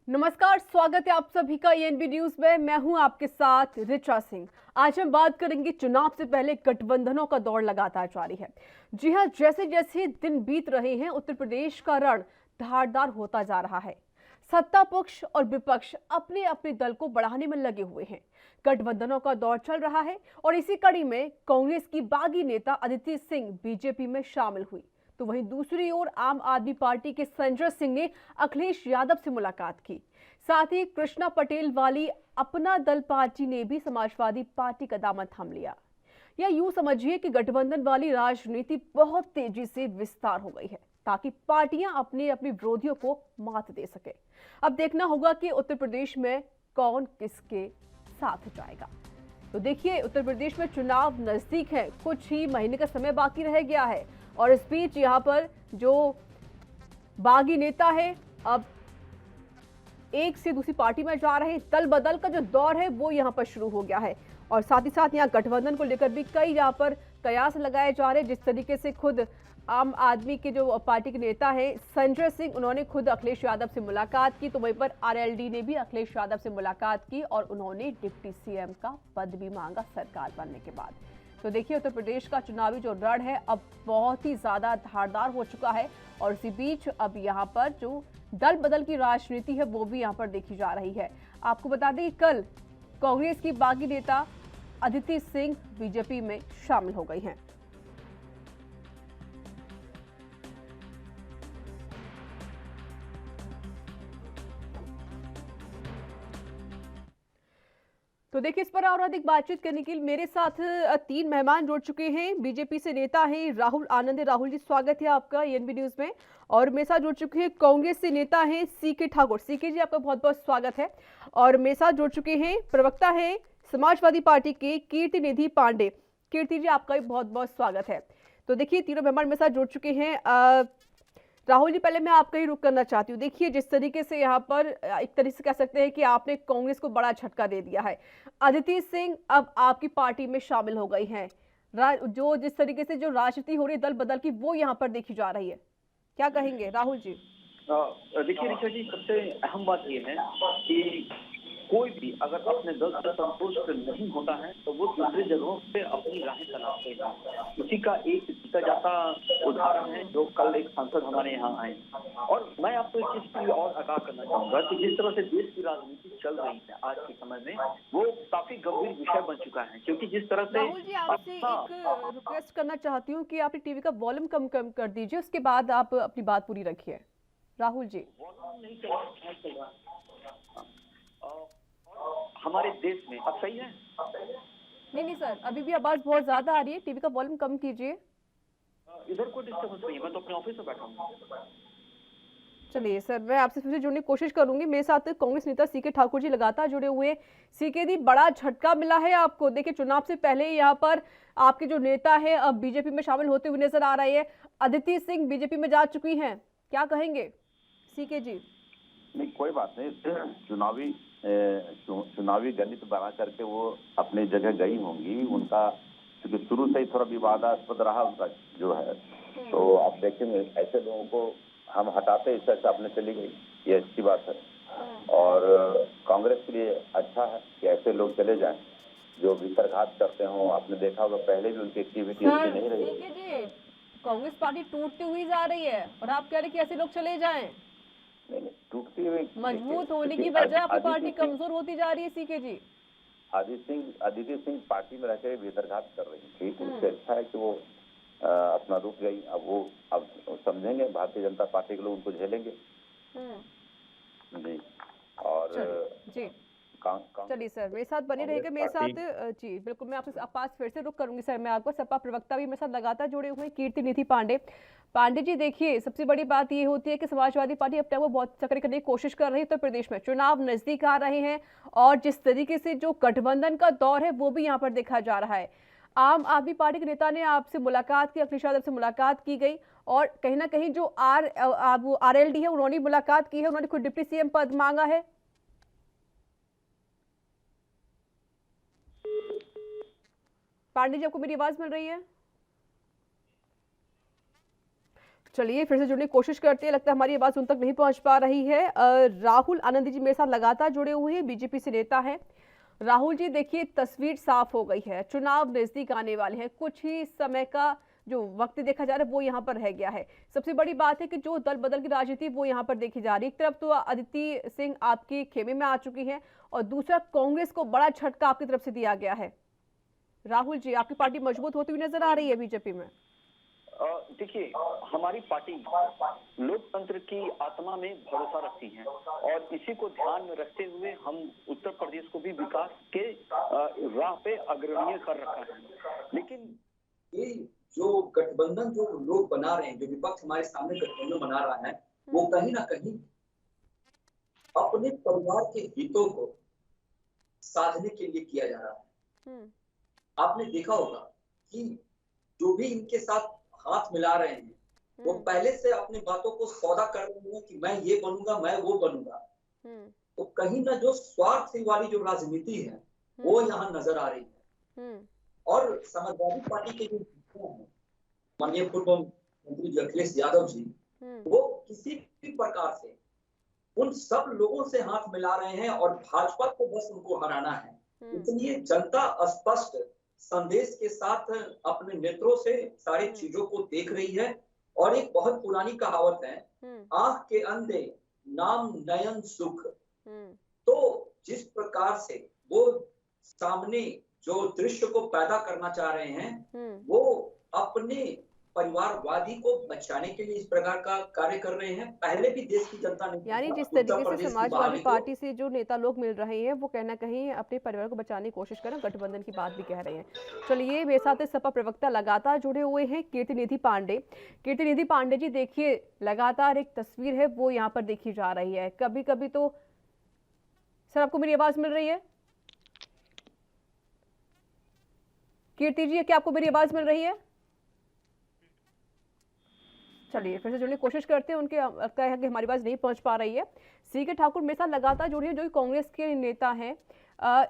नमस्कार, स्वागत है आप सभी का एएनबी न्यूज में। मैं हूं आपके साथ ऋचा सिंह। आज हम बात करेंगे चुनाव से पहले गठबंधनों का दौर लगातार जारी है। जी हां, जैसे जैसे दिन बीत रहे हैं उत्तर प्रदेश का रण धारदार होता जा रहा है। सत्ता पक्ष और विपक्ष अपने अपने दल को बढ़ाने में लगे हुए हैं। गठबंधनों का दौर चल रहा है और इसी कड़ी में कांग्रेस की बागी नेता अदिति सिंह बीजेपी में शामिल हुई, तो वहीं दूसरी ओर आम आदमी पार्टी के संजय सिंह ने अखिलेश यादव से मुलाकात की। साथ ही कृष्णा पटेल वाली अपना दल पार्टी ने भी समाजवादी पार्टी का दामन थाम लिया। या यूं समझिए कि गठबंधन वाली राजनीति बहुत तेजी से विस्तार हो गई है ताकि पार्टियां अपने अपने विरोधियों को मात दे सके। अब देखना होगा कि उत्तर प्रदेश में कौन किसके साथ जाएगा। तो देखिए, उत्तर प्रदेश में चुनाव नजदीक है, कुछ ही महीने का समय बाकी रह गया है और इस बीच यहाँ पर जो बागी नेता है अब एक से दूसरी पार्टी में जा रहे हैं। दल बदल का जो दौर है वो यहाँ पर शुरू हो गया है और साथ ही साथ यहाँ गठबंधन को लेकर भी कई यहाँ पर कयास लगाए जा रहे हैं। जिस तरीके से खुद आम आदमी के जो पार्टी के नेता हैं संजय सिंह, उन्होंने खुद अखिलेश यादव से मुलाकात की, तो वहीं पर आरएलडी ने भी अखिलेश यादव से मुलाकात की और उन्होंने डिप्टी सीएम का पद भी मांगा सरकार बनने के बाद। तो देखिए, उत्तर प्रदेश का चुनावी जो रण है अब बहुत ही ज्यादा धारदार हो चुका है और इसी बीच अब यहाँ पर जो दल बदल की राजनीति है वो भी यहाँ पर देखी जा रही है। आपको बता दें कि कल कांग्रेस की बागी नेता अदिति सिंह बीजेपी में शामिल हो गई हैं। तो देखिए, इस पर और अधिक बातचीत करने के लिए मेरे साथ तीन मेहमान जुड़ चुके हैं। बीजेपी से नेता हैं राहुल आनंद। राहुल जी, स्वागत है आपका एएनबी न्यूज में। और मेरे साथ जुड़ चुके हैं कांग्रेस से नेता हैं सीके ठाकुर। सीके जी, आपका बहुत बहुत स्वागत है। और मेरे साथ जुड़ चुके हैं प्रवक्ता है समाजवादी पार्टी के कीर्ति निधि पांडे। कीर्ति जी, आपका भी बहुत बहुत स्वागत है। तो देखिए, तीनों मेहमान मेरे साथ जुड़ चुके हैं। राहुल जी, पहले मैं आपका ही रुख करना चाहती हूँ। देखिए, जिस तरीके से यहाँ पर एक तरीके से कह सकते हैं कि आपने कांग्रेस को बड़ा झटका दे दिया है। अदिति सिंह अब आपकी पार्टी में शामिल हो गई हैं। जो जिस तरीके से जो राजनीति हो रही है दल बदल की, वो यहाँ पर देखी जा रही है। क्या कहेंगे राहुल जी? देखिए ऋचा जी, सबसे अहम बात यह है कि कोई भी अगर अपने दल से संतुष्ट नहीं होता है तो वो दूसरी जगहों पे अपनी राहें तलाशते हैं। उसी का एक जीता जाता उदाहरण है जो कल एक सांसद हमारे यहाँ आए। और मैं आपको एक चीज की और आगाह करना चाहूंगा कि जिस तरह से देश की राजनीति चल रही है आज के समय में, वो काफी गंभीर विषय बन चुका है। क्योंकि जिस तरह से राहुल जी, आपसे एक रिक्वेस्ट करना चाहती हूँ कि आप टीवी का वॉल्यूम कम कम कर दीजिए, उसके बाद आप अपनी बात पूरी रखिए। राहुल जी, नहीं चल रहा हमारे देश में अब सही है? नहीं सर, अभी भी आवाज बहुत ज्यादा आ रही है, टीवी का वॉल्यूम कम कीजिए। इधर कोई डिस्टर्बेंस नहीं है, मैं तो अपने ऑफिस में बैठा हूँ। चलिए सर, मैं आपसे फिर से जुड़ने की कोशिश करूंगी। मेरे साथ कांग्रेस नेता सीके ठाकुर जी लगातार जुड़े हुए हैं। सीके जी, बड़ा झटका मिला है आपको। देखिए, चुनाव से पहले यहाँ पर आपके जो नेता है अब बीजेपी में शामिल होते हुए नजर आ रहे हैं। अदिति सिंह बीजेपी में जा चुकी हैं, क्या कहेंगे सीके जी? नहीं, कोई बात नहीं। चुनावी गणित बना करके वो अपनी जगह गई होंगी। उनका क्योंकि शुरू से ही थोड़ा विवादास्पद रहा उनका जो है, तो आप देखेंगे ऐसे लोगों को हम हटाते इस तरह से अपने चली गई, ये अच्छी बात है। और कांग्रेस के लिए अच्छा है कि ऐसे लोग चले जाएं जो भीतरघात करते हों। आपने देखा होगा पहले भी उनकी एक्टिविटी अच्छी नहीं रही। कांग्रेस पार्टी टूटती हुई जा रही है और आप कह रहे कि ऐसे लोग चले जाएं? नहीं, टूटती हुई मजबूत होने की वजह आपकी पार्टी कमजोर होती जा रही है सीके जी। अदिति सिंह पार्टी में रहकर भीतरघात कर रही थी, इससे अच्छा है कि वो अपना रुक गई। अब समझेंगे भारतीय जनता पार्टी के लोग उनको झेलेंगे जी। और जी, चलिए सर, मेरे साथ बने रहेगा। मेरे साथ जी बिल्कुल, मैं आपसे पास फिर से रुक करूंगी सर। मैं आपको सपा प्रवक्ता भी मेरे साथ लगातार जुड़े हुए हैं, कीर्ति निधि पांडे। पांडे जी, देखिए, सबसे बड़ी बात ये होती है कि समाजवादी पार्टी अपने को बहुत सक्रिय करने की कोशिश कर रही है। उत्तर प्रदेश में चुनाव नजदीक आ रहे हैं और जिस तरीके से जो गठबंधन का दौर है वो भी यहाँ पर देखा जा रहा है। आम आदमी पार्टी के नेता ने आपसे मुलाकात की, अखिलेश यादव से मुलाकात की गई और कहीं ना कहीं जो आरएलडी है उन्होंने मुलाकात की है, उन्होंने खुद डिप्टी सीएम पद मांगा है। पांडे जी, आपको मेरी आवाज मिल रही है? चलिए फिर से जुड़ने की कोशिश करते हैं, लगता है हमारी आवाज उन तक नहीं पहुंच पा रही है। राहुल आनंद जी मेरे साथ लगातार जुड़े हुए हैं, बीजेपी से नेता है। राहुल जी देखिए, तस्वीर साफ हो गई है, चुनाव नजदीक आने वाले हैं, कुछ ही समय का जो वक्त देखा जा रहा है वो यहाँ पर रह गया है। सबसे बड़ी बात है कि जो दल बदल की राजनीति वो यहाँ पर देखी जा रही है। एक तरफ तो अदिति सिंह आपके खेमे में आ चुकी है और दूसरा कांग्रेस को बड़ा झटका आपकी तरफ से दिया गया है। राहुल जी, आपकी पार्टी मजबूत होती हुई नजर आ रही है बीजेपी में? देखिए, हमारी पार्टी लोकतंत्र की आत्मा में भरोसा रखती है और इसी को ध्यान में रखते हुए हम उत्तर प्रदेश को भी विकास के राह पे अग्रणीय कर रखा है। लेकिन ये जो गठबंधन जो लोग बना रहे हैं, जो विपक्ष हमारे सामने गठबंधन बना रहा है, वो कहीं ना कहीं अपने परिवार के हितों को साधने के लिए किया जा रहा है। आपने देखा होगा कि जो भी इनके साथ हाथ मिला रहे हैं, वो पहले से अपनी बातों को सौदा कर रहे हैं कि मैं ये बनूंगा, मैं वो बनूंगा। तो कहीं ना जो स्वार्थ वाली जो राजनीति है वो यहाँ नजर आ रही है। और समाजवादी पार्टी के जो माननीय पूर्व मंत्री जी अखिलेश यादव जी, वो किसी भी प्रकार से उन सब लोगों से हाथ मिला रहे हैं और भाजपा को बस उनको हराना है। इसलिए जनता स्पष्ट संदेश के साथ अपने नेत्रों से सारी चीजों को देख रही है। और एक बहुत पुरानी कहावत है, आंख के अंधे नाम नयन सुख। तो जिस प्रकार से वो सामने जो दृश्य को पैदा करना चाह रहे हैं, वो अपने परिवारवादी को बचाने के लिए इस प्रकार का कार्य कर रहे हैं। पहले भी देश की जनता ने, यानी जिस तरीके से समाजवादी पार्टी से जो नेता लोग मिल रहे हैं वो कहीं ना कहीं अपने परिवार को बचाने की कोशिश कर रहे हैं, गठबंधन की बात भी कह रहे हैं। चलिए मेरे साथ सपा प्रवक्ता लगातार जुड़े हुए हैं, कीर्तिनिधि पांडे। कीर्तिनिधि पांडे जी देखिए, लगातार एक तस्वीर है वो यहाँ पर देखी जा रही है। कभी कभी तो सर, आपको मेरी आवाज मिल रही है? कीर्ति जी, क्या आपको मेरी आवाज मिल रही है? चलिए फिर से जुड़ने की कोशिश करते हैं, उनके लगता है कि हमारी आवाज नहीं पहुंच पा रही है। सीके ठाकुर मेरे साथ लगातार जुड़े हैं, जो कांग्रेस के नेता हैं।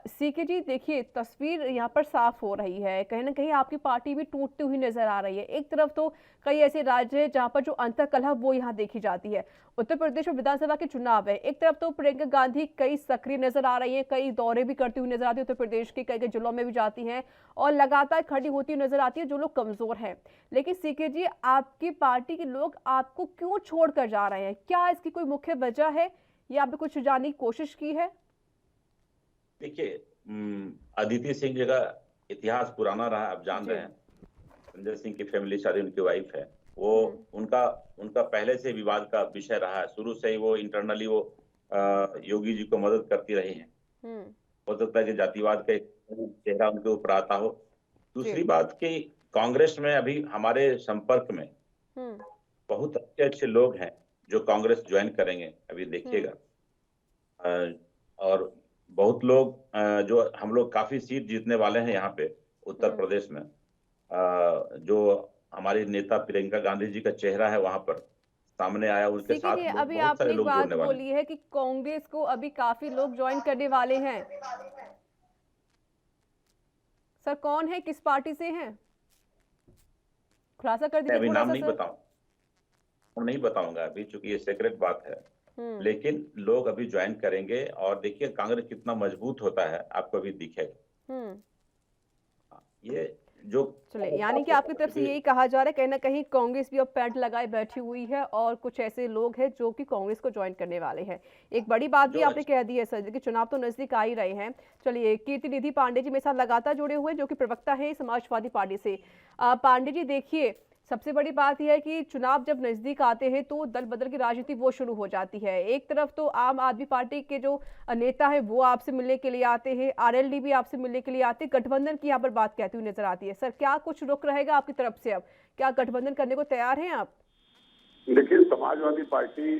सीके जी देखिए, तस्वीर यहाँ पर साफ हो रही है, कहीं ना कहीं आपकी पार्टी भी टूटती हुई नजर आ रही है। एक तरफ तो कई ऐसे राज्य हैं जहाँ पर जो अंतर्कलह वो यहाँ देखी जाती है। उत्तर प्रदेश में विधानसभा के चुनाव है, एक तरफ तो प्रियंका गांधी कई सक्रिय नजर आ रही है, कई दौरे भी करती हुई नजर आती है, उत्तर प्रदेश के कई कई जिलों में भी जाती हैं और लगातार खड़ी होती हुई नजर आती है जो लोग कमजोर हैं। लेकिन सीके जी, आपकी पार्टी के लोग आपको क्यों छोड़कर जा रहे हैं? क्या इसकी कोई मुख्य वजह है या आपने कुछ जानने की कोशिश की है? देखिए, अदिति सिंह जी का इतिहास पुराना रहा, आप जान रहे हैं। संजय सिंह की फैमिली शादी, उनकी वाइफ है वो, उनका पहले से विवाद का विषय रहा है। शुरू से ही वो इंटरनली वो योगी जी को मदद करती रही हैं। हो सकता है कि जातिवाद का एक चेहरा उनके ऊपर आता हो। दूसरी बात कि कांग्रेस में अभी हमारे संपर्क में बहुत अच्छे अच्छे लोग हैं जो कांग्रेस ज्वाइन करेंगे, अभी देखिएगा। और बहुत लोग जो हम लोग काफी सीट जीतने वाले हैं यहाँ पे उत्तर प्रदेश में। जो हमारी नेता प्रियंका गांधी जी का चेहरा है वहां पर सामने आया, उसके साथ अभी आपने एक बात बोली है कि कांग्रेस को अभी काफी लोग ज्वाइन करने वाले हैं। सर कौन है, किस पार्टी से हैं? खुलासा कर दीजिए। अभी नाम नहीं बताऊंगा अभी, चूंकि ये सीक्रेट बात है। लेकिन लोग अभी ज्वाइन करेंगे और देखिए कांग्रेस कितना मजबूत होता है, आपको अभी दिखेगा। ये जो चले, यानी कि आपकी तरफ से यही कहा जा रहा है कहीं ना कहीं कांग्रेस भी अब पैंट लगाए बैठी हुई है और कुछ ऐसे लोग हैं जो कि कांग्रेस को ज्वाइन करने वाले हैं। एक बड़ी बात भी आपने कह दी है सर कि चुनाव तो नजदीक आ ही रहे हैं। चलिए, कीर्तिनिधि पांडे जी मेरे साथ लगातार जुड़े हुए हैं, जो कि प्रवक्ता है समाजवादी पार्टी से। पांडे जी देखिए, सबसे बड़ी बात यह है कि चुनाव जब नजदीक आते हैं तो दल बदल की राजनीति वो शुरू हो जाती है। एक तरफ तो आम आदमी पार्टी के जो नेता है वो आपसे मिलने के लिए आते हैं, आरएलडी भी आपसे मिलने के लिए आते हैं, गठबंधन की यहाँ पर बात कहती हुई नजर आती है। सर क्या कुछ रुख रहेगा आपकी तरफ से? अब क्या गठबंधन करने को तैयार हैं आप? देखिए, समाजवादी पार्टी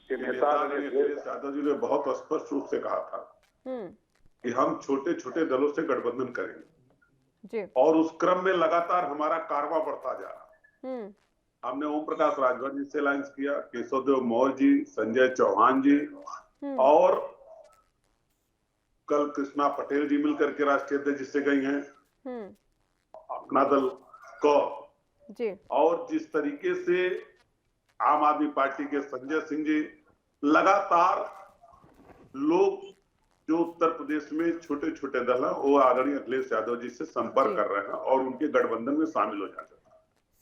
के नेता अखिलेश यादव जी ने बहुत स्पष्ट रूप से कहा था कि हम छोटे छोटे दलों से गठबंधन करेंगे और उस क्रम में लगातार हमारा कारवां बढ़ता जा रहा। हमने ओम प्रकाश राजभर जी से अलायंस किया, केशव देव मौर्य जी, संजय चौहान जी और कल कृष्णा पटेल जी मिलकर के राष्ट्रीय अध्यक्ष जिससे गई हैं अपना दल को। और जिस तरीके से आम आदमी पार्टी के संजय सिंह जी, लगातार लोग जो उत्तर प्रदेश में छोटे छोटे दल हैं वो आदरणीय अखिलेश यादव जी से संपर्क कर रहे हैं और उनके गठबंधन में शामिल हो जाते हैं।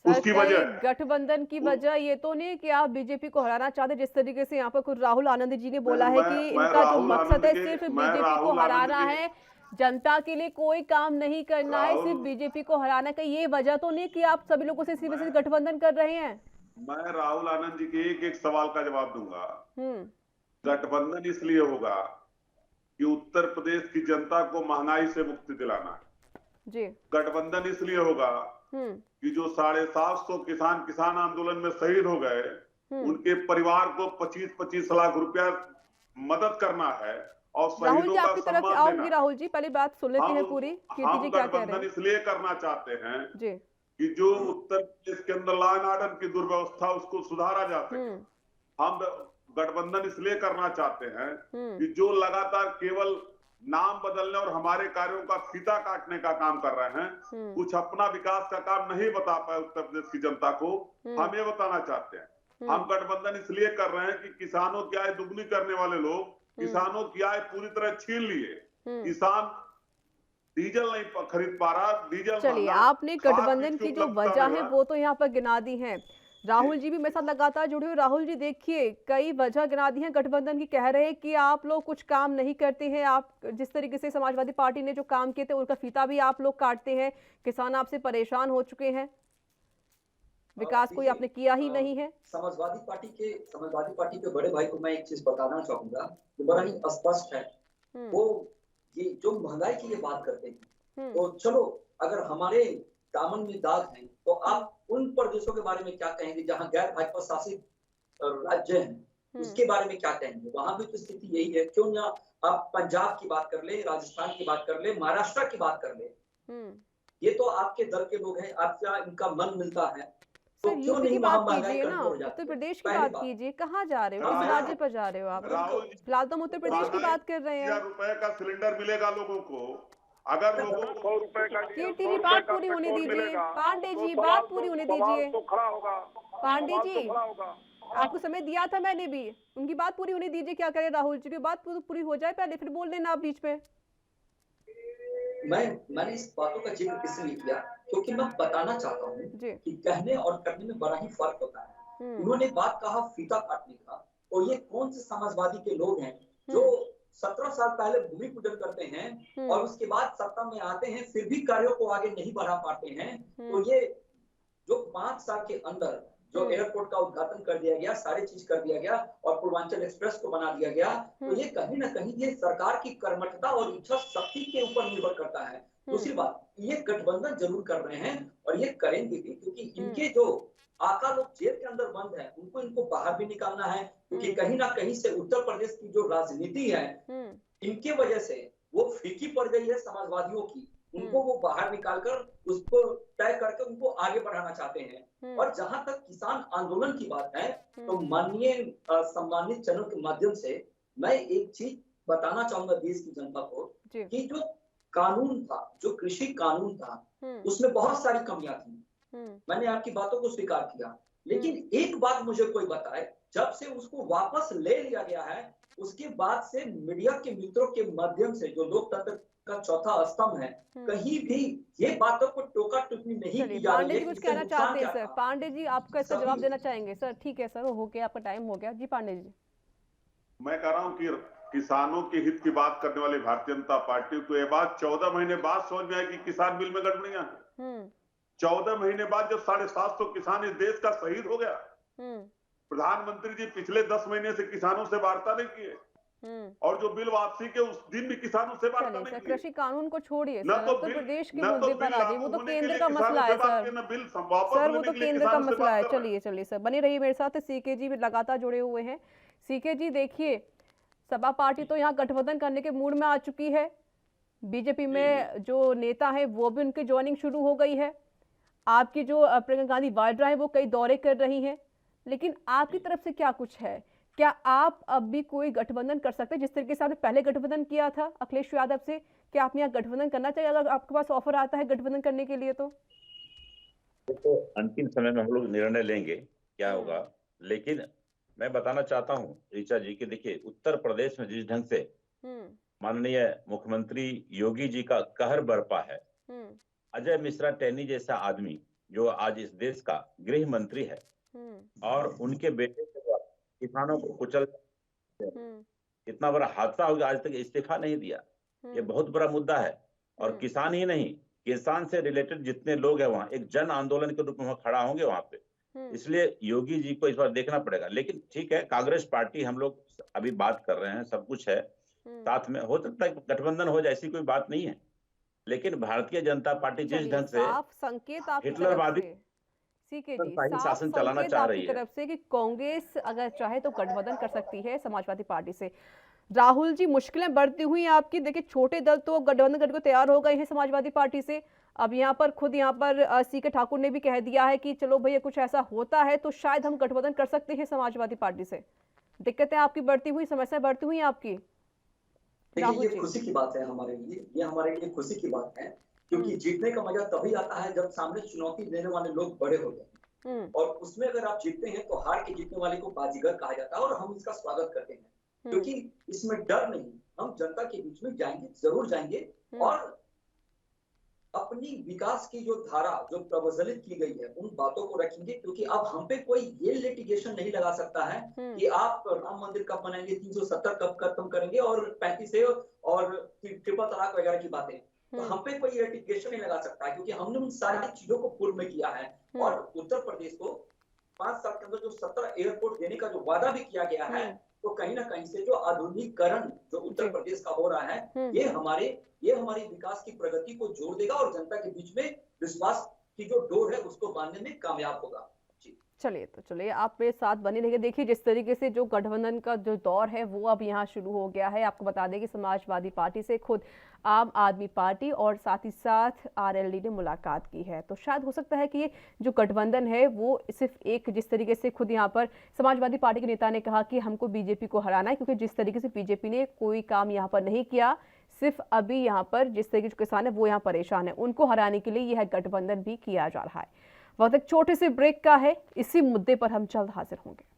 उसकी वजह गठबंधन की वजह ये तो नहीं कि आप बीजेपी को हराना चाहते, जिस तरीके से यहाँ पर खुद राहुल आनंद जी ने बोला है कि इनका जो मकसद है सिर्फ बीजेपी को हराना है, जनता के लिए कोई काम नहीं करना है, सिर्फ बीजेपी को हराना का। ये वजह तो नहीं कि आप सभी लोगों से इसी वजह से गठबंधन कर रहे हैं। मैं राहुल आनंद जी के एक एक सवाल का जवाब दूंगा। गठबंधन इसलिए होगा कि उत्तर प्रदेश की जनता को महंगाई से मुक्ति दिलाना है जी। गठबंधन इसलिए होगा कि जो 750 किसान आंदोलन में शहीद हो गए, उनके परिवार को 25-25 लाख रुपया मदद करना है और शहीदों का सम्मान देना। आऊंगी राहुल जी, पहले बात सुन लेते हैं पूरी। हम गठबंधन इसलिए करना चाहते हैं जी कि जो उत्तर प्रदेश के अंदर लॉ एंड ऑर्डर की दुर्व्यवस्था उसको सुधारा जा सके। हम गठबंधन इसलिए करना चाहते हैं कि जो लगातार केवल नाम बदलने और हमारे कार्यों का फीता काटने का काम कर रहे हैं, कुछ अपना विकास का काम नहीं बता पाए उत्तर प्रदेश की जनता को, हम ये बताना चाहते हैं। हम गठबंधन इसलिए कर रहे हैं कि किसानों की आय दुगनी करने वाले लोग किसानों की आय पूरी तरह छीन लिए। किसान डीजल नहीं खरीद पा रहा, डीजल। चलिए, आपने गठबंधन की जो वजह है वो तो यहाँ पर गिना दी है। राहुल जी भी मेरे साथ लगातार जुड़े हुए। राहुल जी देखिए, कई वजह गिना दी हैं गठबंधन की। कह रहे हैं कि आप लोग कुछ काम नहीं करते हैं, आप जिस तरीके से समाजवादी पार्टी ने जो काम किए थे उनका फीता भी आप लोग काटते हैं, किसान आपसे परेशान हो चुके हैं, विकास कोई आपने किया ही नहीं है। समाजवादी पार्टी के बड़े भाई को मैं एक चीज बताना चाहूंगा जो बड़ा ही स्पष्ट है। वो ये जो महंगाई की ये बात करते हैं, तो चलो अगर हमारे दामन में दाग है तो आप उन प्रदेशों के बारे में क्या कहेंगे जहां गैर भाजपा शासित राज्य हैं, उसके बारे में क्या कहेंगे? वहां भी तो स्थिति यही है। क्यों ना आप पंजाब की बात कर ले, राजस्थान की बात कर ले, महाराष्ट्र की बात कर ले, ये तो आपके दल के लोग हैं, आपका इनका मन मिलता है, तो क्यों नहीं बात कीजिए ना? उत्तर प्रदेश की बात कीजिए। कहाँ जा रहे हो, किस राज्य पर जा रहे हो आप? फिलहाल तो हम उत्तर प्रदेश की बात कर रहे हैं। ₹1000 का सिलेंडर मिलेगा लोगों को, अगर लोगों को 100 रुपए का जी बात पूरी होने दीजिए। पांडे जी बात पूरी होने दीजिए। पांडे जी आपको समय दिया था मैंने भी, उनकी बात पूरी होने दीजिए। क्या करें राहुल जी की बात पूरी हो जाए पहले, फिर बोल देना आप बीच में। मैंने इस बातों का जिक्र इसलिए किया क्योंकि मैं बताना चाहता हूँ कि कहने और करने में बड़ा ही फर्क होता है। उन्होंने बात कहा फीता काटने का, और ये कौन से समाजवादी के लोग हैं जो 17 साल पहले भूमि पूजन करते हैं और उसके बाद सत्ता में आते हैं फिर भी कार्यों को आगे नहीं बढ़ा पाते हैं। तो ये जो 5 साल के अंदर जो एयरपोर्ट का उद्घाटन कर दिया गया, सारी चीज कर दिया गया और पूर्वांचल एक्सप्रेस को बना दिया गया, तो ये कहीं ना कहीं ये सरकार की कर्मठता और इच्छा शक्ति के ऊपर निर्भर करता है। दूसरी बात, ये गठबंधन जरूर कर रहे हैं और ये करेंगे भी, क्योंकि इनके जो आका लोग जेल के अंदर बंद है इनको बाहर भी निकालना है, क्योंकि कहीं ना कहीं से उत्तर प्रदेश की जो राजनीति है इनके वजह से वो फीकी पड़ गई है समाजवादियों की। उनको वो बाहर निकालकर उसको तय करके उनको आगे बढ़ाना चाहते हैं। और जहां तक किसान आंदोलन की बात है, तो माननीय सम्मानित चैनल के माध्यम से मैं एक चीज बताना चाहूंगा देश की जनता को कि जो कानून था, जो कृषि कानून था, उसमें बहुत सारी कमियां थी। मैंने आपकी बातों को स्वीकार किया, लेकिन एक बात मुझे कोई बताए, जब से उसको वापस ले लिया गया है उसके बाद से मीडिया के मित्रों के माध्यम से जो लोकतंत्र का चौथा स्तंभ है, कहीं भी ये बातों को टोका टिप्पणी नहीं की जा रही है। पांडे जी कुछ कहना चाहते हैं सर? पांडे जी आपका इसका जवाब देना चाहेंगे सर? ठीक है सर, हो गया, आपका टाइम हो गया। जी पांडे जी। मैं कह रहा हूँ कि किसानों के हित की बात करने वाली भारतीय जनता पार्टी को यह बात 14 महीने बाद समझ में आई कि किसान बिल में गड़बड़ियां हैं। 14 महीने बाद जब 750 किसान इस देश का शहीद हो गया, प्रधानमंत्री जी पिछले 10 महीने से किसानों से वार्ता नहीं किए, और जो बिल वापसी के उस दिन भी किसानों से वार्ता नहीं की। कृषि कानून को छोड़िए सर, तो प्रदेश के मुद्दे पर आ जाइए, वो तो केंद्र का मसला है सर, वो तो केंद्र का मसला है। चलिए सर, बने रहिए मेरे साथ। सीके जी भी लगातार जुड़े हुए हैं। सीके जी देखिए, सपा पार्टी तो यहाँ गठबंधन करने के मूड में आ चुकी है। बीजेपी में जो नेता है वो भी उनकी ज्वाइनिंग शुरू हो गई है। आपकी जो प्रियंका गांधी वाड्रा है वो कई दौरे कर रही हैं, लेकिन आपकी तरफ से क्या कुछ है? क्या आप अब भी कोई गठबंधन कर सकते हैं जिस तरीके से आपने पहले गठबंधन किया था अखिलेश यादव से? क्या आपने यहाँ गठबंधन करना चाहिए अगर आपके पास ऑफर आता है गठबंधन करने के लिए? तो अंतिम समय में हम लोग निर्णय लेंगे क्या होगा, लेकिन मैं बताना चाहता हूँ ऋचा जी कि देखिए उत्तर प्रदेश में जिस ढंग से माननीय मुख्यमंत्री योगी जी का कहर बरपा है, अजय मिश्रा टेनी जैसा आदमी जो आज इस देश का गृह मंत्री है और उनके बेटे के द्वारा किसानों को कुचल इतना बड़ा हादसा हो गया, आज तक इस्तीफा नहीं दिया। ये बहुत बड़ा मुद्दा है और किसान ही नहीं, किसान से रिलेटेड जितने लोग हैं वहाँ एक जन आंदोलन के रूप में खड़ा होंगे वहां पे। इसलिए योगी जी को इस बार देखना पड़ेगा। लेकिन ठीक है, कांग्रेस पार्टी हम लोग अभी बात कर रहे हैं, सब कुछ है साथ में, हो सकता है गठबंधन हो जाए, ऐसी कोई बात नहीं है। लेकिन भारतीय जनता पार्टी जिस ढंग से संकेत आपकी हिटलरवादी सीके जी, शासन चलाना चाह रही है तरफ से कि कांग्रेस अगर चाहे तो गठबंधन कर सकती है समाजवादी पार्टी से। राहुल जी, मुश्किलें बढ़ती हुई आपकी, देखिए छोटे दल तो गठबंधन करने को तैयार हो गए हैं समाजवादी पार्टी से। अब यहाँ पर खुद यहाँ पर सीके ठाकुर ने भी कह दिया है कि चलो भैया कुछ ऐसा होता है तो शायद हम गठबंधन कर सकते हैं समाजवादी पार्टी से। दिक्कतें आपकी बढ़ती हुई, समस्याएं बढ़ती हुई आपकी। देखिए ये खुशी की बात है हमारे लिए, ये हमारे लिए खुशी की बात है, क्योंकि जीतने का मजा तभी आता है जब सामने चुनौती देने वाले लोग बड़े हो जाए और उसमें अगर आप जीतते हैं तो हार के जीतने वाले को बाजीगर कहा जाता है और हम इसका स्वागत करते हैं, क्योंकि इसमें डर नहीं, हम जनता के बीच में जाएंगे, जरूर जाएंगे और अपनी विकास की जो धारा जो प्रज्वलित की गई है उन बातों को रखेंगे, क्योंकि अब हम पे कोई ये लिटिगेशन नहीं लगा सकता है कि आप राम मंदिर कब बनाएंगे, 370 कब खत्म करेंगे और 35 से और ट्रिपल तलाक वगैरह की बातें, तो हम पे कोई लिटिगेशन नहीं लगा सकता है, क्योंकि हमने उन सारी चीजों को पूर्ण में किया है। और उत्तर प्रदेश को 5 साल के अंदर जो 17 एयरपोर्ट देने का जो वादा भी किया गया है, तो कहीं ना कहीं से जो आधुनिकीकरण जो उत्तर प्रदेश का हो रहा है, ये हमारी विकास की प्रगति को जोड़ देगा और जनता के बीच में विश्वास की जो डोर है उसको बांधने में कामयाब होगा। चलिए आप मेरे साथ बने रहिए। देखिए जिस तरीके से जो गठबंधन का जो दौर है वो अब यहाँ शुरू हो गया है। आपको बता दें कि समाजवादी पार्टी से खुद आम आदमी पार्टी और साथ ही साथ आरएलडी ने मुलाकात की है, तो शायद हो सकता है कि ये जो गठबंधन है वो सिर्फ एक, जिस तरीके से खुद यहाँ पर समाजवादी पार्टी के नेता ने कहा कि हमको बीजेपी को हराना है, क्योंकि जिस तरीके से बीजेपी ने कोई काम यहाँ पर नहीं किया, सिर्फ अभी यहाँ पर जिस तरीके के किसान है वो यहाँ परेशान है, उनको हराने के लिए यह गठबंधन भी किया जा रहा है। वक्त एक छोटे से ब्रेक का है, इसी मुद्दे पर हम जल्द हाजिर होंगे।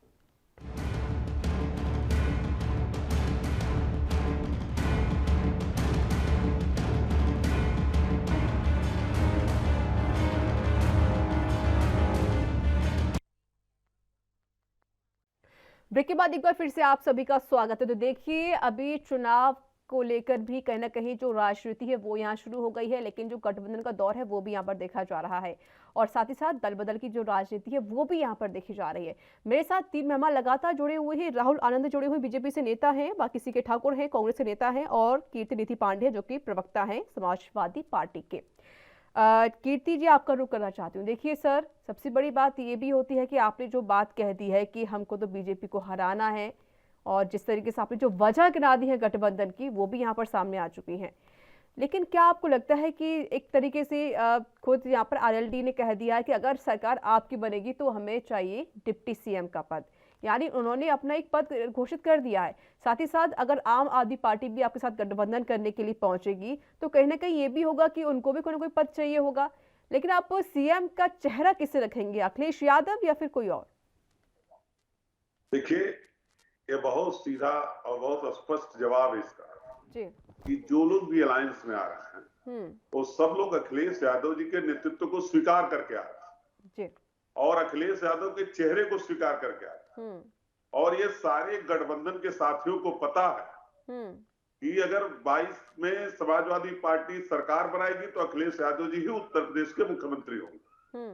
ब्रेक के बाद एक बार फिर से आप सभी का स्वागत है। तो देखिए अभी चुनाव को लेकर भी कहीं ना कहीं जो राजनीति है वो यहाँ शुरू हो गई है, लेकिन जो गठबंधन का दौर है वो भी यहाँ पर देखा जा रहा है और साथ ही साथ दल बदल की जो राजनीति है वो भी यहाँ पर देखी जा रही है। मेरे साथ 3 मेहमान लगातार जुड़े हुए हैं। राहुल आनंद जुड़े हुए बीजेपी से नेता हैं, बाकी सीके ठाकुर हैं कांग्रेस से नेता हैं और कीर्ति पांडे जो कि प्रवक्ता हैं समाजवादी पार्टी के। कीर्ति जी, आपका रुख करना चाहती हूँ। देखिए सर, सबसे बड़ी बात ये भी होती है कि आपने जो बात कह दी है कि हमको तो बीजेपी को हराना है और जिस तरीके से आपने जो वजह गिना दी है गठबंधन की वो भी यहाँ पर सामने आ चुकी हैं, लेकिन क्या आपको लगता है कि एक तरीके से खुद यहाँ पर आरएलडी ने कह दिया है कि अगर सरकार आपकी बनेगी तो हमें चाहिए डिप्टी सीएम का पद, यानी उन्होंने अपना एक पद घोषित कर दिया है। साथ ही साथ अगर आम आदमी पार्टी भी आपके साथ गठबंधन करने के लिए पहुंचेगी तो कहीं ना कहीं ये भी होगा कि उनको भी कोई ना कोई पद चाहिए होगा, लेकिन आप सीएम का चेहरा किसे रखेंगे, अखिलेश यादव या फिर कोई और? देखिए ये बहुत सीधा और बहुत स्पष्ट जवाब है इसका जी, कि जो लोग भी अलायंस में आ रहे हैं वो सब लोग अखिलेश यादव जी के नेतृत्व को स्वीकार करके आ रहे हैं और अखिलेश यादव के चेहरे को स्वीकार करके आ रहे हैं और ये सारे गठबंधन के साथियों को पता है कि अगर 22 में समाजवादी पार्टी सरकार बनाएगी तो अखिलेश यादव जी ही उत्तर प्रदेश के मुख्यमंत्री होंगे।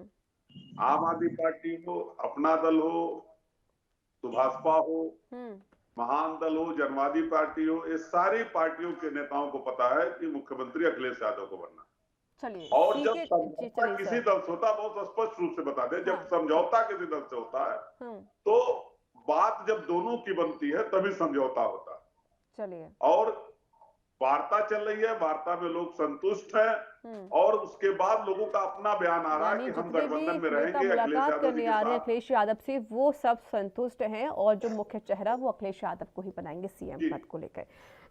आम आदमी पार्टी हो, अपना दल हो, सुभाषपा हो, महान दल हो, जनवादी पार्टी हो, ये सारी पार्टियों के नेताओं को पता है कि मुख्यमंत्री अखिलेश यादव को बनना। चलिए, और जब समझौता किसी दल से होता, बहुत स्पष्ट रूप से बता दें, जब समझौता किसी दल से होता है तो बात जब दोनों की बनती है तभी समझौता होता है। चलिए, और वार्ता चल रही है, वार्ता में लोग संतुष्ट हैं और उसके बाद लोगों का अपना बयान आ रहा है कि हम गठबंधन में रहेंगे। मुलाकात करने आ रहे हैं अखिलेश यादव से, वो सब संतुष्ट हैं और जो मुख्य चेहरा वो अखिलेश यादव को ही बनाएंगे सीएम पद को लेकर।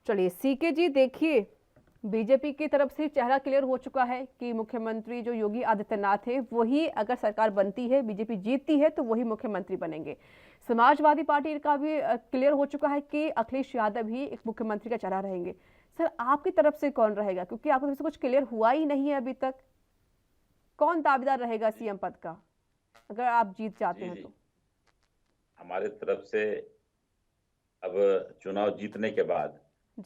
चलिए सीके जी, देखिए बीजेपी की तरफ से चेहरा क्लियर हो चुका है कि मुख्यमंत्री जो योगी आदित्यनाथ है वही, अगर सरकार बनती है, बीजेपी जीतती है तो वही मुख्यमंत्री बनेंगे। समाजवादी पार्टी का भी क्लियर हो चुका है कि अखिलेश यादव ही एक मुख्यमंत्री का चेहरा रहेंगे। सर, आपकी तरफ से कौन रहेगा, क्योंकि आपकी तरफ से कुछ क्लियर हुआ ही नहीं है अभी तक? कौन दावेदार रहेगा सीएम पद का अगर आप जीत जाते हैं तो? हमारे तरफ से अब चुनाव जीतने के बाद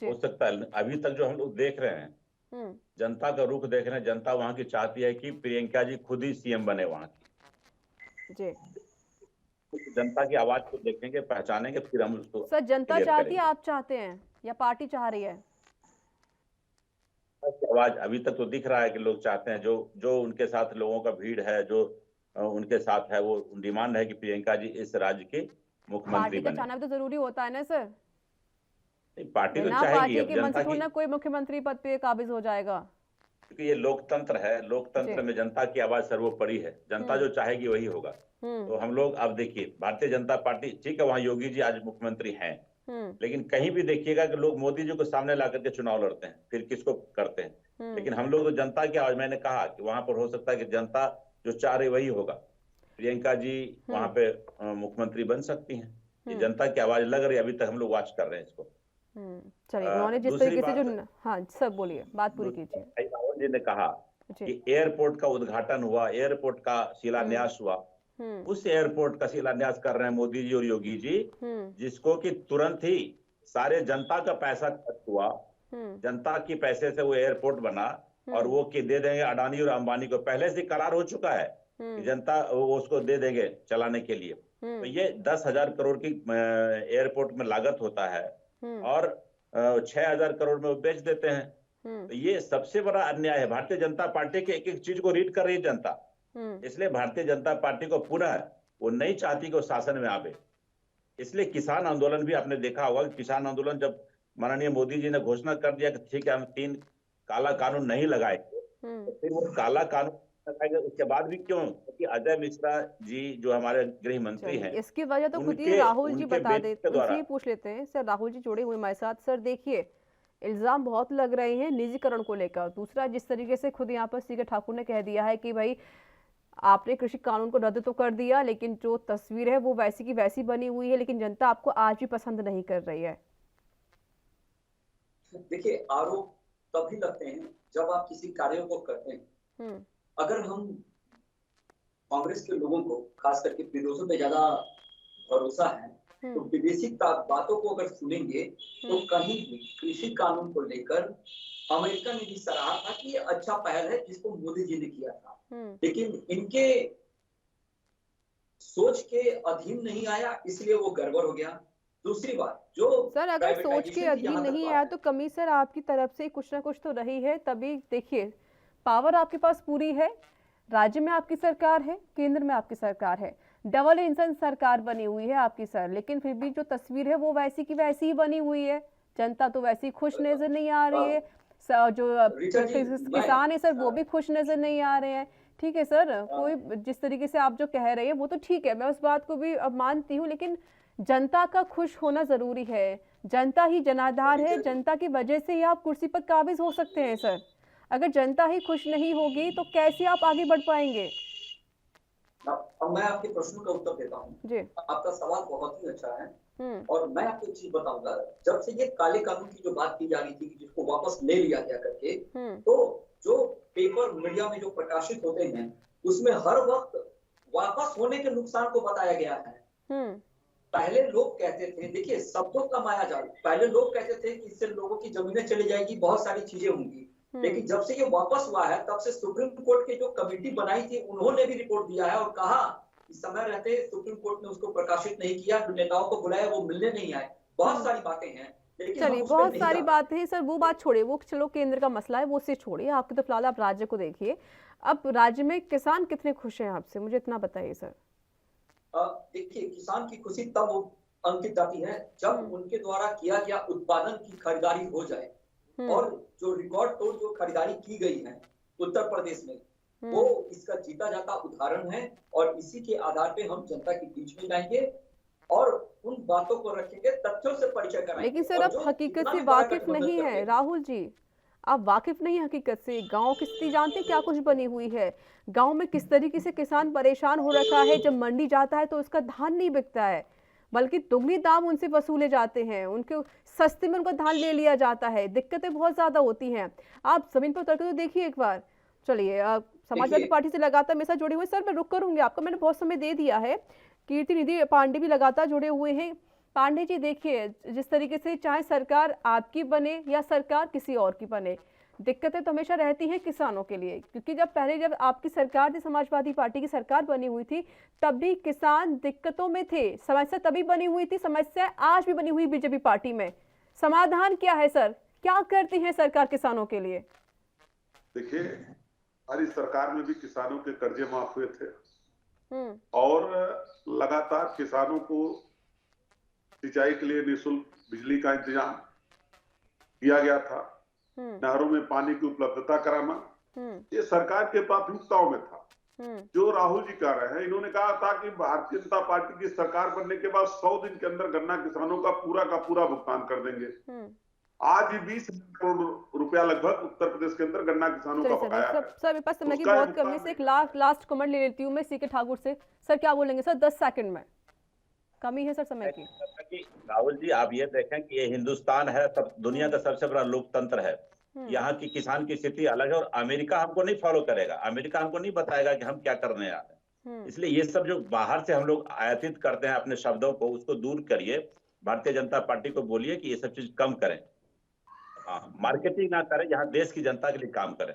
हो सकता है, अभी तक जो हम लोग देख रहे हैं, जनता का रुख देख रहे हैं, जनता वहां की चाहती है कि प्रियंका जी खुद ही सीएम बने वहां की। जी, जनता की आवाज को देखेंगे, पहचानेंगे, फिर हम उसको। सर, जनता चाहती है, आप चाहते हैं या पार्टी चाह रही है? आवाज अभी तक तो दिख रहा है कि लोग चाहते हैं, जो उनके साथ लोगों का भीड़ है, जो उनके साथ है, वो डिमांड है कि प्रियंका जी इस राज्य के मुख्यमंत्री बने। पार्टी का चाहना भी तो जरूरी होता है ना सर? पार्टी तो बिना चाहेगी, पार्टी अब के मन जनता से की, थोड़ा ना कोई मुख्यमंत्री पद पे काबिज हो जाएगा। क्योंकि ये लोकतंत्र है, लोकतंत्र में जनता की आवाज सर्वोपरि है, जनता जो चाहेगी वही होगा। तो हम लोग अब देखिए, भारतीय जनता पार्टी, ठीक है वहाँ योगी जी आज मुख्यमंत्री हैं, लेकिन कहीं भी देखिएगा कि लोग मोदी जी को सामने ला करके चुनाव लड़ते हैं, फिर किसको करते हैं। लेकिन हम लोग तो जनता की आवाज, मैंने कहा कि वहां पर हो सकता है कि जनता जो चाह रही वही होगा, प्रियंका जी वहां पे मुख्यमंत्री बन सकती हैं। ये जनता की आवाज लग रही है, अभी तक हम लोग वॉच कर रहे हैं इसको। चलिए, उन्होंने जिस तरीके से जो, हाँ सर बोलिए, बात पूरी कीजिए। राहुल जी ने कहा कि एयरपोर्ट का उद्घाटन हुआ, एयरपोर्ट का शिलान्यास हुआ, उस एयरपोर्ट का शिलान्यास कर रहे हैं मोदी जी और योगी जी, जिसको कि तुरंत ही सारे जनता का पैसा खर्च हुआ, जनता की पैसे से वो एयरपोर्ट बना, और वो कि दे देंगे अडानी और अंबानी को, पहले से करार हो चुका है कि जनता वो उसको दे देंगे चलाने के लिए। तो ये 10,000 करोड़ की एयरपोर्ट में लागत होता है, और 6,000 करोड़ में वो बेच देते हैं। तो ये सबसे बड़ा अन्याय है। भारतीय जनता पार्टी के एक एक चीज को रीड कर रही है जनता, इसलिए भारतीय जनता पार्टी को पुनः वो नहीं चाहती कि वो शासन में आवे। इसलिए किसान आंदोलन भी आपने देखा होगा कि किसान आंदोलन जब माननीय मोदी जी ने घोषणा कर दिया कि ठीक है हम 3 काला कानून नहीं लगाएंगे, तो फिर वो काला कानून लगाएंगे, उसके बाद भी क्यों? क्योंकि अजय मिश्रा जी जो हमारे गृह मंत्री हैं, इसकी वजह तो खुद ही राहुल जी बता देते, उनसे ही पूछ लेते हैं। सर, राहुल जी जुड़े हुए हमारे साथ। सर देखिए, इल्जाम बहुत लग रहे हैं निजीकरण को लेकर। दूसरा, जिस तरीके से खुद यहाँ पर सीके ठाकुर ने कह दिया है कि भाई आपने कृषि कानून को रद्द तो कर दिया, लेकिन जो तस्वीर है वो वैसी की वैसी बनी हुई है, लेकिन जनता आपको आज भी पसंद नहीं कर रही है। देखिए, आरोप तभी लगते हैं जब आप किसी कार्य को करते हैं। अगर हम कांग्रेस के लोगों को, खास करके विरोधियों पे ज्यादा भरोसा है, तो विदेशी बातों को अगर सुनेंगे तो कहीं भी कृषि कानून को लेकर अमेरिका ने भी सराहा था कि ये अच्छा पहल है जिसको मोदी जी ने किया था, लेकिन इनके सोच के अधीन नहीं आया, इसलिए वो गड़बड़ हो गया। दूसरी बात, जो सर अगर सोच के अधीन नहीं आया तो कमी सर आपकी तरफ से कुछ ना कुछ तो रही है। तभी देखिए, पावर आपके पास पूरी है, राज्य में आपकी सरकार है, केंद्र में आपकी सरकार है, डबल इंजन सरकार बनी हुई है आपकी सर, लेकिन फिर भी जो तस्वीर है वो वैसी की वैसी ही बनी हुई है। जनता तो वैसी खुश नजर नहीं आ रही है, जो किसान है सर वो भी खुश नजर नहीं आ रहे हैं। ठीक है सर, कोई जिस तरीके से आप जो कह रहे हैं वो तो ठीक है, मैं उस बात को भी अब मानती हूँ, लेकिन जनता का खुश होना जरूरी है। जनता ही जनाधार है, जनता की वजह से ही आप कुर्सी पर काबिज हो सकते हैं सर। अगर जनता ही खुश नहीं होगी तो कैसे आप आगे बढ़ पाएंगे? अब मैं आपके प्रश्न का उत्तर देता हूँ जी। आपका सवाल बहुत ही अच्छा है, और मैं आपको एक चीज बताऊंगा। जब से ये काले कानून की जो बात की जा रही थी जिसको वापस ले लिया गया करके, तो जो पेपर मीडिया में जो प्रकाशित होते हैं उसमें हर वक्त वापस होने के नुकसान को बताया गया है। पहले लोग कहते थे, देखिए शब्दों का माया जाल, पहले लोग कहते थे कि इससे लोगों की जमीनें चली जाएगी, बहुत सारी चीजें होंगी, लेकिन जब से ये वापस हुआ है तब से सुप्रीम कोर्ट की जो कमेटी बनाई थी उन्होंने भी रिपोर्ट दिया है और कहा कि समय रहते सुप्रीम कोर्ट ने उसको प्रकाशित नहीं किया, नेताओं को बुलाया वो मिलने नहीं आए, बहुत सारी बातें हैं। चलिए, बहुत सारी बातें हैं सर, वो बात छोड़िए, वो चलो केंद्र का मसला है, वो से छोड़िए। आपके तो फिलहाल आप राज्य को देखिए। अब राज्य में किसान कितने खुश हैं आपसे, मुझे इतना बताइए सर। देखिए, किसान की खुशी तब अंकित जाती है जब उनके द्वारा किया गया उत्पादन की खरीदारी हो जाए, और जो रिकॉर्ड तोड़ जो खरीदारी की गई है उत्तर प्रदेश में, वो इसका जीता जाता उदाहरण है। और इसी के आधार पे हम जनता के बीच में जाएंगे और उन बातों को रखेंगे, तथ्यों से परिचय कराएंगे। लेकिन सर आप हकीकत से वाकिफ नहीं है राहुल जी, आप वाकिफ नहीं हैं हकीकत से, गांव की स्थिति जानते हैं क्या कुछ बनी हुई है, गांव में किस तरीके से किसान परेशान हो रखा है। जब मंडी जाता है तो उसका धान नहीं बिकता है, बल्कि दुगनी दाम उनसे वसूले जाते हैं, उनके सस्ते में उनका धान ले लिया जाता है। दिक्कतें बहुत ज्यादा होती हैं। आप जमीन पर उतर के तो देखिए एक बार। चलिए, समाजवादी पार्टी से लगातार मेरे साथ जुड़े हुए सर, मैं रुक करूंगी आपका, मैंने बहुत समय दे दिया है। कीर्ति निधि पांडे भी लगातार जुड़े हुए हैं। पांडे जी देखिए, जिस तरीके से चाहे सरकार आपकी बने या सरकार किसी और की बने, दिक्कतें तो हमेशा रहती हैं किसानों के लिए, क्योंकि जब आपकी सरकार थी, समाजवादी पार्टी की सरकार बनी हुई थी, तब भी किसान दिक्कतों में थे। समस्या तभी बनी हुई थी, समस्या आज भी बनी हुई बीजेपी पार्टी में। समाधान क्या है सर, क्या करती है सरकार किसानों के लिए? देखिए, हमारी सरकार में भी किसानों के कर्जे माफ हुए थे और लगातार किसानों को सिंचाई के लिए निःशुल्क बिजली का इंतजाम किया गया था। नहरों में पानी की उपलब्धता कराना, ये सरकार के प्राथमिकताओं में था। जो राहुल जी कर रहे हैं, इन्होंने कहा था कि भारतीय जनता पार्टी की सरकार बनने के बाद 100 दिन के अंदर गन्ना किसानों का पूरा भुगतान कर देंगे। आज ही 20 करोड़ रुपया लगभग उत्तर प्रदेश के अंदर गन्ना किसानों का बकाया है। सर मेरे पास समय की बहुत कमी से एक लास्ट कमेंट ले लेती हूँ मैं सीके ठाकुर से। सर क्या बोलेंगे सर, 10 सेकंड में, कमी है सर समय की। राहुल जी, आप ये देखें कि ये हिंदुस्तान है, सब दुनिया का सबसे बड़ा लोकतंत्र है। यहाँ की किसान की स्थिति अलग है और अमेरिका हमको नहीं फॉलो करेगा, अमेरिका हमको नहीं बताएगा कि हम क्या करने आ रहे हैं। इसलिए ये सब जो बाहर से हम लोग आयातित करते हैं अपने शब्दों को, उसको दूर करिए। भारतीय जनता पार्टी को बोलिए कि ये सब चीज कम करें, मार्केटिंग ना करें, यहाँ देश की जनता के लिए काम करें।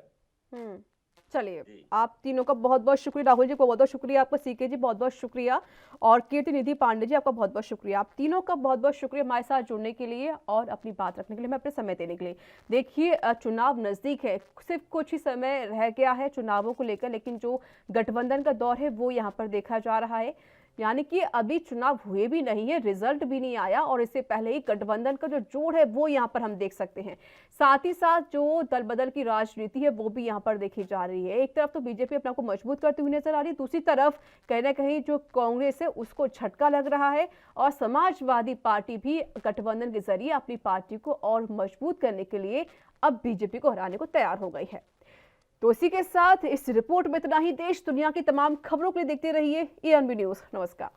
चलिए, आप तीनों का बहुत बहुत शुक्रिया। राहुल जी को बहुत बहुत शुक्रिया, आपका सीके जी बहुत बहुत शुक्रिया, और कीर्ति निधि पांडे जी आपका बहुत बहुत शुक्रिया। आप तीनों का बहुत बहुत शुक्रिया हमारे साथ जुड़ने के लिए और अपनी बात रखने के लिए, मैं अपने समय देने के लिए। देखिए, चुनाव नजदीक है, सिर्फ कुछ ही समय रह गया है चुनावों को लेकर, लेकिन जो गठबंधन का दौर है वो यहाँ पर देखा जा रहा है। यानी कि अभी चुनाव हुए भी नहीं है, रिजल्ट भी नहीं आया, और इससे पहले ही गठबंधन का जो जोड़ है वो यहाँ पर हम देख सकते हैं। साथ ही साथ जो दल बदल की राजनीति है वो भी यहाँ पर देखी जा रही है। एक तरफ तो बीजेपी अपने को मजबूत करती हुई नजर आ रही है, दूसरी तरफ कहीं ना कहीं जो कांग्रेस है उसको झटका लग रहा है, और समाजवादी पार्टी भी गठबंधन के जरिए अपनी पार्टी को और मजबूत करने के लिए अब बीजेपी को हराने को तैयार हो गई है। तो इसी के साथ इस रिपोर्ट में इतना ही। देश दुनिया की तमाम खबरों के लिए देखते रहिए ANB न्यूज़। नमस्कार।